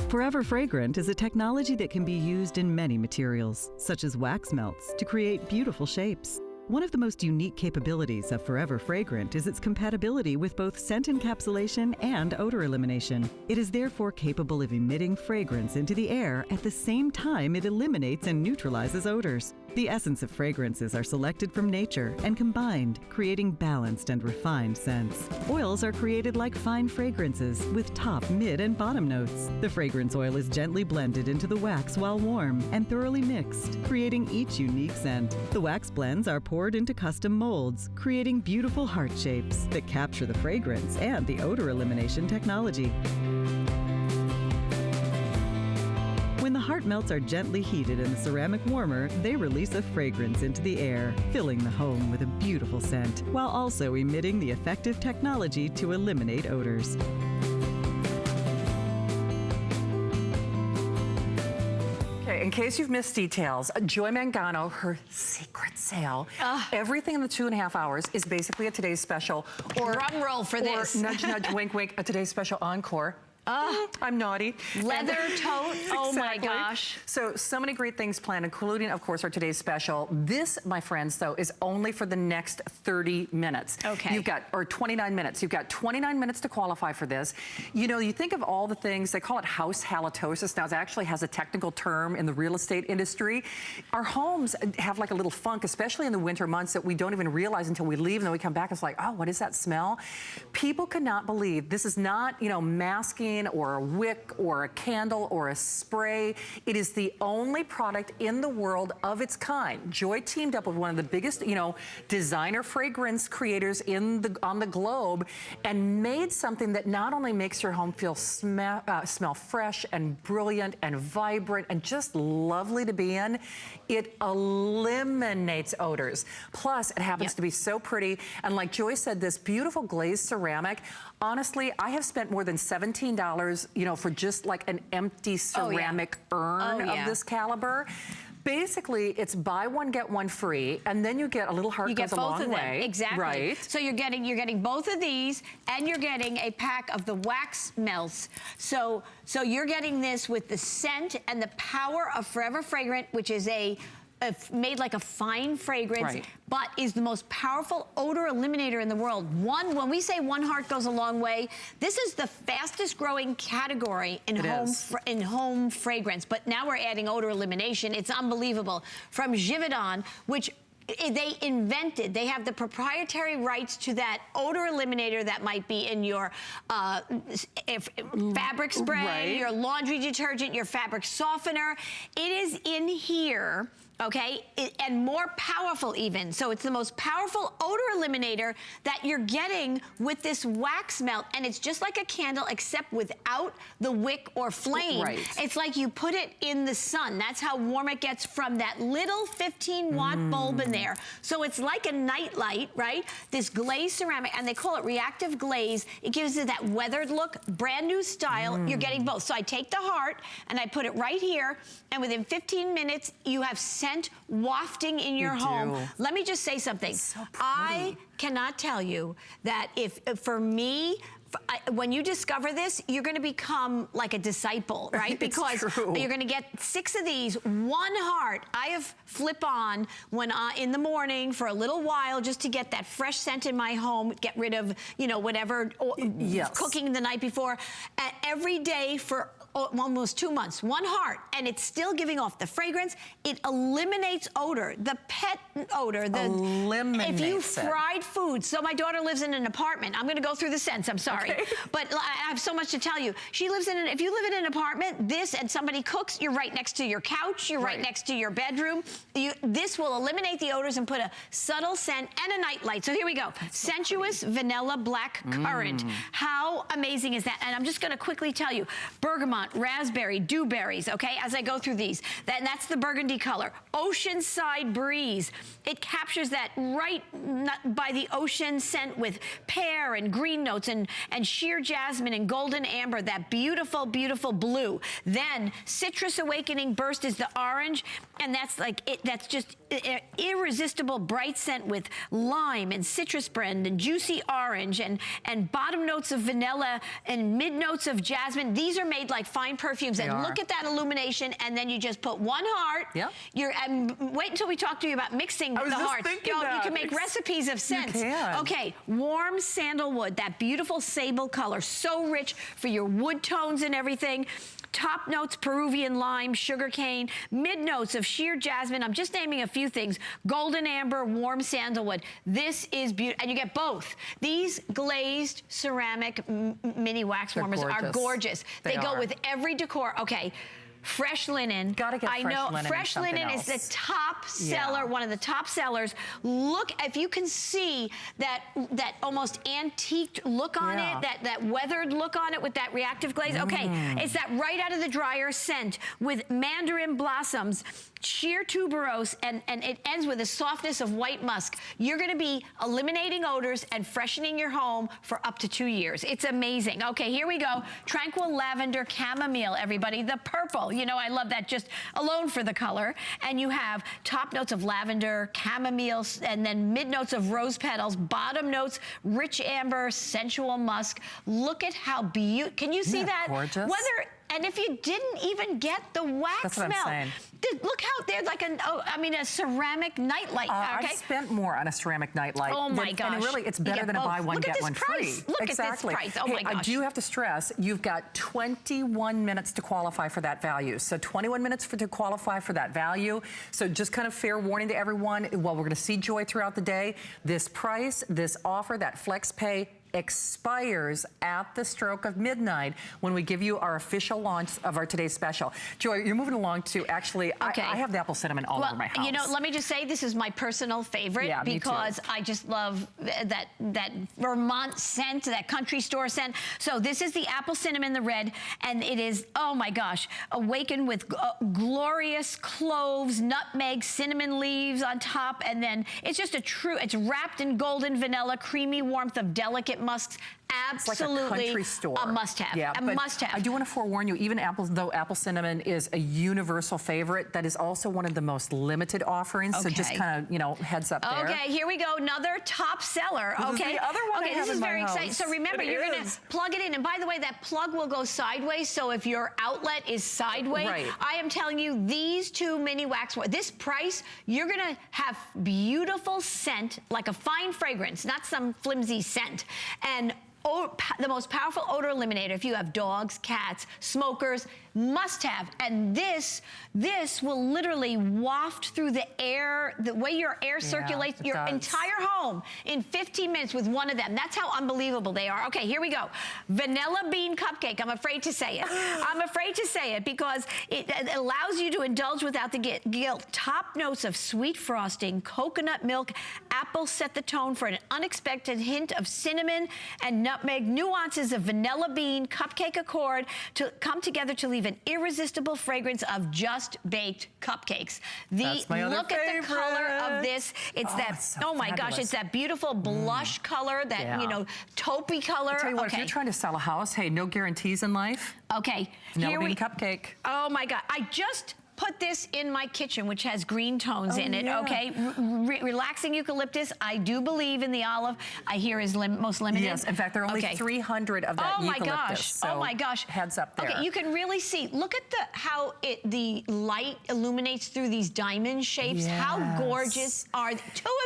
Forever Fragrant is a technology that can be used in many materials, such as wax melts, to create beautiful shapes. One of the most unique capabilities of Forever Fragrant is its compatibility with both scent encapsulation and odor elimination. It is therefore capable of emitting fragrance into the air at the same time it eliminates and neutralizes odors. The essence of fragrances are selected from nature and combined, creating balanced and refined scents. Oils are created like fine fragrances with top, mid, and bottom notes. The fragrance oil is gently blended into the wax while warm and thoroughly mixed, creating each unique scent. The wax blends are poured into custom molds, creating beautiful heart shapes that capture the fragrance and the odor elimination technology. When the heart melts are gently heated in the ceramic warmer, they release a fragrance into the air, filling the home with a beautiful scent, while also emitting the effective technology to eliminate odors. Okay, in case you've missed details, Joy Mangano, her secret sale. Everything in the 2.5 hours is basically a today's special. Or drum roll for this. Or nudge, nudge, wink, wink, a today's special encore. I'm naughty. Leather tote. Oh my gosh. So many great things planned, including, of course, our today's special. This, my friends, though, is only for the next 30 minutes. Okay. You've got, or 29 minutes. You've got 29 minutes to qualify for this. You know, you think of all the things, they call it house halitosis. Now, it actually has a technical term in the real estate industry. Our homes have like a little funk, especially in the winter months, that we don't even realize until we leave, and then we come back, it's like, oh, what is that smell? People cannot believe this is not, you know, masking or a wick or a candle or a spray. It is the only product in the world of its kind. Joy teamed up with one of the biggest, you know, designer fragrance creators on the globe and made something that not only makes your home feel smell fresh and brilliant and vibrant and just lovely to be in, it eliminates odors. Plus, it happens to be so pretty. And like Joy said, this beautiful glazed ceramic, honestly, I have spent more than $17, you know, for just like an empty ceramic urn of this caliber. Basically, it's buy one, get one free, and then you get a little heart goes a long way. Exactly. Right. So you're getting both of these, and you're getting a pack of the wax melts. So you're getting this with the scent and the power of Forever Fragrant, which is made like a fine fragrance, but is the most powerful odor eliminator in the world. When we say one heart goes a long way, this is the fastest growing category in home fragrance. But now we're adding odor elimination. It's unbelievable. From Givaudan, which they invented, they have the proprietary rights to that odor eliminator that might be in your fabric spray, your laundry detergent, your fabric softener. It is in here. Okay, and more powerful even. So it's the most powerful odor eliminator that you're getting with this wax melt, and it's just like a candle except without the wick or flame. It's like you put it in the sun. That's how warm it gets from that little 15-watt bulb in there. So it's like a night light, right? This glazed ceramic, and they call it reactive glaze. It gives it that weathered look, brand new style. You're getting both. So I take the heart and I put it right here, and within 15 minutes, you have scent wafting in your home. Let me just say something. So I cannot tell you that for me, when you discover this, you're going to become like a disciple, right? Because you're going to get 6 of these, one heart. I have flip on when in the morning for a little while just to get that fresh scent in my home, get rid of, you know, whatever cooking the night before. Every day for almost 2 months, one heart, and it's still giving off the fragrance. It eliminates odor, the pet odor. If you fried food, so my daughter lives in an apartment. I'm gonna go through the scents, I'm sorry. But I have so much to tell you. She lives if you live in an apartment, and somebody cooks, you're right next to your couch, you're right next to your bedroom. This will eliminate the odors and put a subtle scent and a night light. So here we go. Sensuous Vanilla Black Currant. How amazing is that? And I'm just gonna quickly tell you, bergamot, raspberry, dewberries, okay, as I go through these. That's the burgundy color. Oceanside Breeze. It captures that right by the ocean scent with pear and green notes and sheer jasmine and golden amber, that beautiful, beautiful blue. Then Citrus Awakening Burst is the orange, and that's like it. That's just irresistible bright scent with lime and citrus blend and juicy orange and bottom notes of vanilla and mid notes of jasmine. These are made like fine perfumes. And look at that illumination, and then you just put one heart. Yep. Wait until we talk to you about mixing the hearts. You can make recipes of scents. You can. Okay, warm sandalwood, that beautiful sable color, so rich for your wood tones and everything. Top notes, Peruvian lime, sugarcane, mid notes of sheer jasmine. I'm just naming a few things. Golden amber, warm sandalwood. This is beautiful, and you get both. These glazed ceramic mini wax warmers are gorgeous. They go with every decor. Okay. Fresh linen. Gotta get fresh linen. I know fresh linen is the top seller, one of the top sellers. Look, if you can see that almost antique look on it, that weathered look on it with that reactive glaze. Okay, it's that right out of the dryer scent with mandarin blossoms, sheer tuberose, and it ends with the softness of white musk. You're gonna be eliminating odors and freshening your home for up to 2 years. It's amazing. Okay, here we go. Tranquil Lavender Chamomile, everybody. The purple. You know, I love that just alone for the color. And you have top notes of lavender, chamomile, and then mid notes of rose petals, bottom notes, rich amber, sensual musk. Look at how beautiful. Can you see that? Gorgeous. And if you didn't even get the wax smell, look how they're like a ceramic nightlight. I've spent more on a ceramic nightlight. Oh my gosh. And really, it's better than a buy one, get one free. Look at this price. Oh my gosh. I do have to stress, you've got 21 minutes to qualify for that value. So 21 minutes to qualify for that value. So just kind of fair warning to everyone, while we're gonna see joy throughout the day, this price, this offer, that flex pay, expires at the stroke of midnight when we give you our official launch of our today's special. Joy, you're moving along to actually, I have the apple cinnamon all over my house. You know, let me just say, this is my personal favorite because I just love that Vermont scent, that country store scent. So this is the apple cinnamon, the red, and it is, oh my gosh, awakened with glorious cloves, nutmeg, cinnamon leaves on top, and then it's just it's wrapped in golden vanilla, creamy warmth of delicate musks. Absolutely like a country store. A must-have. Yeah, a must-have. I do want to forewarn you, even though apple cinnamon is a universal favorite, that is also one of the most limited offerings. Okay. So just kind of, you know, heads up there. Okay, here we go. Another top seller. This is the other one. Okay, this is very exciting. So remember, you're going to plug it in. And by the way, that plug will go sideways. So if your outlet is sideways, I am telling you, these two mini wax, this price, you're going to have beautiful scent, like a fine fragrance, not some flimsy scent. And the most powerful odor eliminator, if you have dogs, cats, smokers, must have. And this will literally waft through the air, the way your air circulates your entire home in 15 minutes with one of them. That's how unbelievable they are. Okay, here we go. Vanilla bean cupcake. I'm afraid to say it. I'm afraid to say it because it allows you to indulge without the guilt. Top notes of sweet frosting, coconut milk, apple set the tone for an unexpected hint of cinnamon and nutmeg, nuances of vanilla bean, cupcake accord to come together to leave an irresistible fragrance of just baked cupcakes. Look at the color of this. It's oh my gosh, it's that beautiful blush color, that, you know, taupey color. I'll tell you what, if you're trying to sell a house, hey, no guarantees in life. Okay. Vanilla bean cupcake. Oh my God, I just put this in my kitchen, which has green tones in it, okay? Relaxing eucalyptus. I do believe in the olive. I hear is most limited. Yes, in fact, there are only 300 of that eucalyptus. Gosh. So oh my gosh. Heads up there. Okay, you can really see. Look at how the light illuminates through these diamond shapes. Yes. How gorgeous are two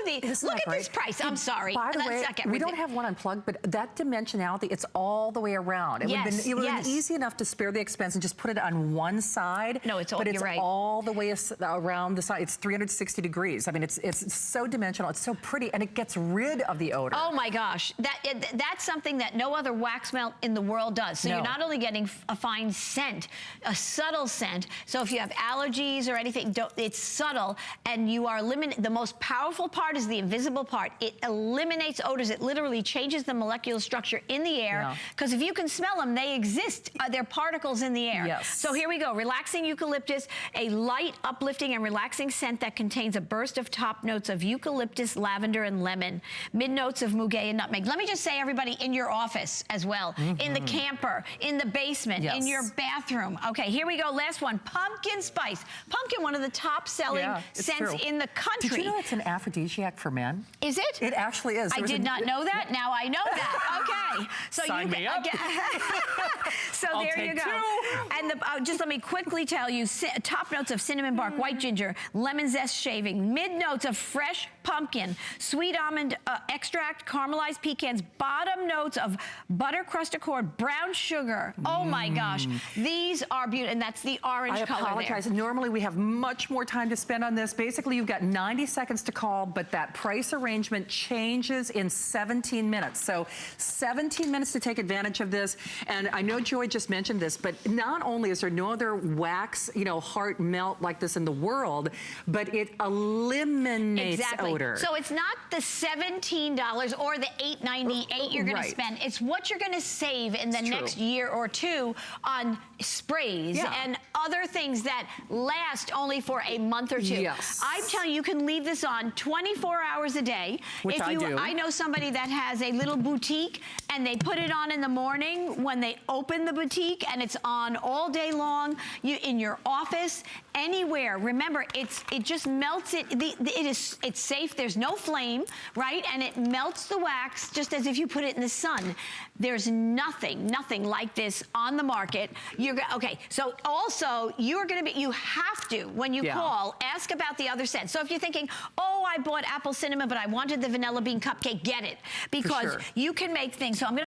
of these? Look at this price. I'm sorry. By the way, we don't have one unplugged, but that dimensionality, it's all the way around. It would have been easy enough to spare the expense and just put it on one side. No, it's all, you're right. All the way around the side. It's 360 degrees. I mean, it's so dimensional. It's so pretty, and it gets rid of the odor. Oh my gosh, that's something that no other wax melt in the world does. So you're not only getting a fine scent, a subtle scent. So if you have allergies or anything, it's subtle, and you are limited. The most powerful part is the invisible part. It eliminates odors. It literally changes the molecular structure in the air. Because if you can smell them, they exist. They're particles in the air. Yes. So here we go. Relaxing eucalyptus. a light, uplifting, and relaxing scent that contains a burst of top notes of eucalyptus, lavender, and lemon, mid notes of muguet and nutmeg. Let me just say, everybody, in your office as well, in the camper, in the basement, in your bathroom. Okay, here we go. Last one, pumpkin spice. Pumpkin, one of the top selling scents in the country. Did you know it's an aphrodisiac for men? Is it? It actually is. I did not know that. Now I know that. Okay. So Sign me up. So there you go. And just let me quickly tell you, top notes of cinnamon bark, white ginger, lemon zest shaving, mid notes of fresh pumpkin, sweet almond extract, caramelized pecans, bottom notes of butter crust accord, brown sugar. Oh my gosh. These are beautiful. And that's the orange color there. I apologize. Normally we have much more time to spend on this. Basically, you've got 90 seconds to call, but that price arrangement changes in 17 minutes. So 17 minutes to take advantage of this. And I know Joy just mentioned this, but not only is there no other wax, you know, heart melt like this in the world, but it eliminates odor. So it's not the $17 or the $8.98 you're going to spend. It's what you're going to save in the next year or two on sprays and other things that last only for a month or two. I'm telling you, you can leave this on 24 hours a day. Which I do. I know somebody that has a little boutique and they put it on in the morning when they open the boutique, and it's on all day long. In your office, anywhere. Remember, it just melts it. It's safe. There's no flame, right? And it melts the wax just as if you put it in the sun. There's nothing like this on the market. Okay, so also you have to, when you call, ask about the other scents. So if you're thinking, oh, I bought apple cinnamon, but I wanted the vanilla bean cupcake, get it. Because you can make things. So I'm going to